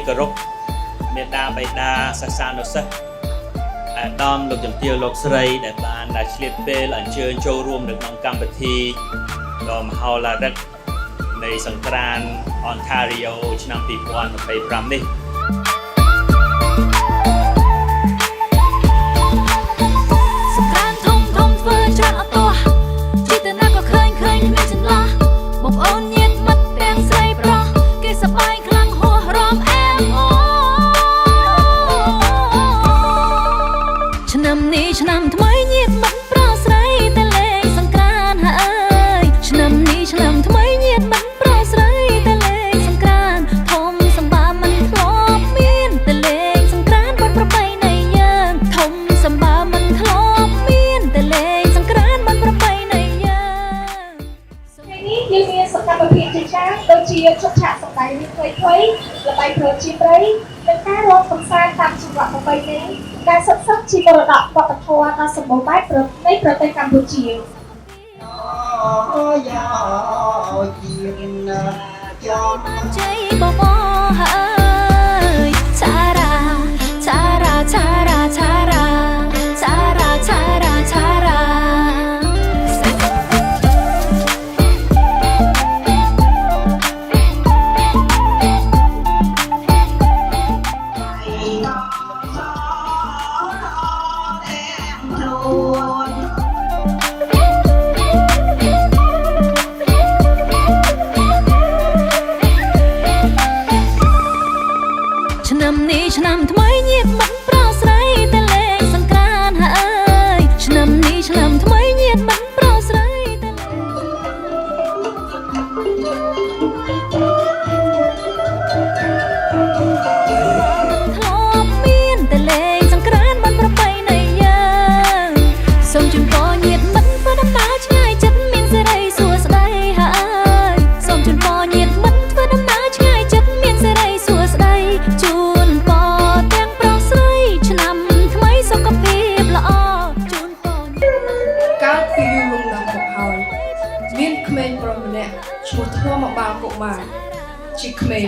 គោរពមេដាបៃតាសាសានុសិស្សអាដាមលោកជំទាវលោកស្រីដែលបានឆ្លៀតពេលអញ្ជើញចូលរួមនៅក្នុងកម្មវិធីដ៏មហោឡារិកនៃសង្ក្រាន្ត Ontario ឆ្នាំ2025នេះឆ្នាំថ្មីញាតមិនប្រស្រីតែលេងសង្ក្រានต์ហើយឆ្នាំនេះឆ្នាំថ្មីញាតមិនប្រស្រីតែលេងសង្ក្រានต์ធំសម្បាមិនធ្លាប់មានតែលេងសង្ក្រានต์បាត់ប្រពៃណីយើងធំសម្បាមិនធ្លាប់មានតែលេងសង្ក្រានต์បាត់ប្រពៃណីយើងថ្ងៃនេះយើងមានសកម្មភាពជាច្រើនដូចជាឈុតឆាកសម្ដែងខ្លីៗល្បែងប្រជាប្រិយនិងការរាំកម្សាន្តតាមចង្វាក់ប្រពៃណីការសិក្សាជាមរតកវប្បធម៌ដ៏សម្បូរបែបនៃប្រទេសកម្ពុជាយោជាចំជ័យបបហើយឆារ៉ាឆារ៉ាឆារ៉ាឆារ៉ាឆារ៉ាឆារ៉ាឆារ៉ាឆ្នាំនេះឆ្នាំថ្មីញាតមិនប្រស្រីតែលេងសង្ក្រានต์ហើយឆ្នាំនេះឆ្នាំថ្មីញាតមិនប្រស្រីតែលេងធ្លាប់មានតែលេងសង្ក្រានต์មិនប្រពៃណីយើងសូមជូនពរញាតមិនធ្វើដំណើរឆ្ងាយចិត្តមានសេរីសួស្តីហើយសូមជូនពរញាតមិនធ្វើដំណើរឆ្ងាយចិត្តមានសេរីសួស្តីជូនមានក្មេងប្រុសម្នាក់ឈ្មោះធម្មបាលកុមារជាក្មេង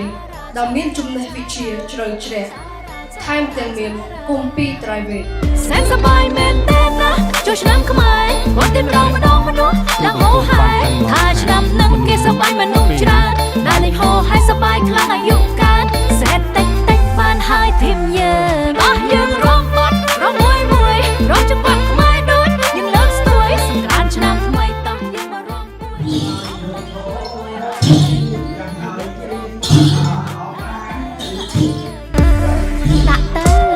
ដែលមានចំណេះវិជ្ជាជ្រៅជ្រះថែមទាំងមានគុំពីរត្រៃវេទសែនសប្បាយមែនទេណាចូលឆ្នាំខ្មែរគាត់តែម្ដងមនុស្សឡើងហោហើយថាឆ្នាំនឹងគេសប្បាយមនុស្សច្រើនដែលលេងហោហើយសប្បាយខ្លាំងអាយុកាលសេតតិចបានហើយធីមយើងអស់យើងរងបាត់រងមួយរងចង្វាក់ខ្មែរដូចយើងលើកស្ទួយសង្ក្រានต์ឆ្នាំថ្មីតោះយើងមករំដាក់ទៅ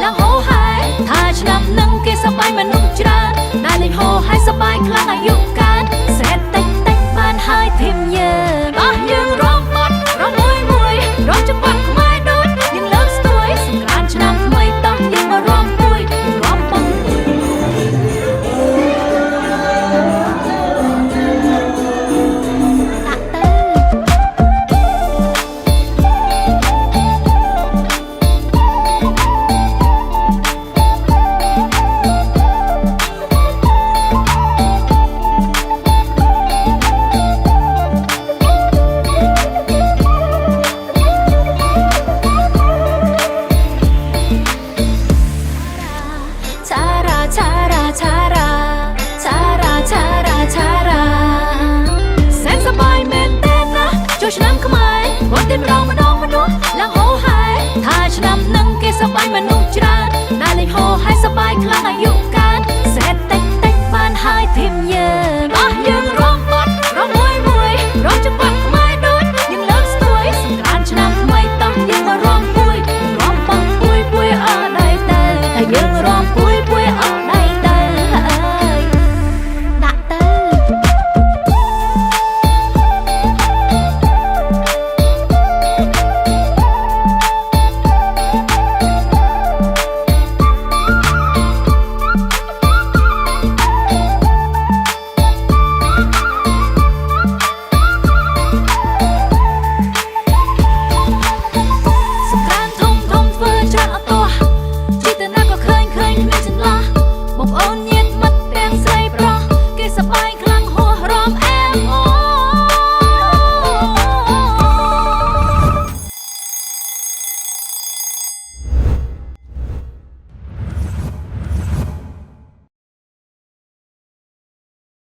ឡើងហោហើយថាឆ្នាំនឹងគេសប្បាយមនុស្សច្រើនដែលលេងហោហើយសប្បាយខ្លាំងអាយុកាលសេតតិចបានហើយធីមយើងអស់យើងរងបាត់រងមួយរងចង្វាក់ខ្មែរដូចយើងលើកស្ទួយសង្ក្រានต์ឆ្នាំថ្មីតោះយើងមករំពួយរំពងដាក់ទៅ ថាឆ្នាំនឹងគេសប្បាយមនុស្សច្រើនដែលលេងហោឲ្យសប្បាយខ្លាំងអាយុកាលសេតតិចបានហើយធីមយើងអស់យើង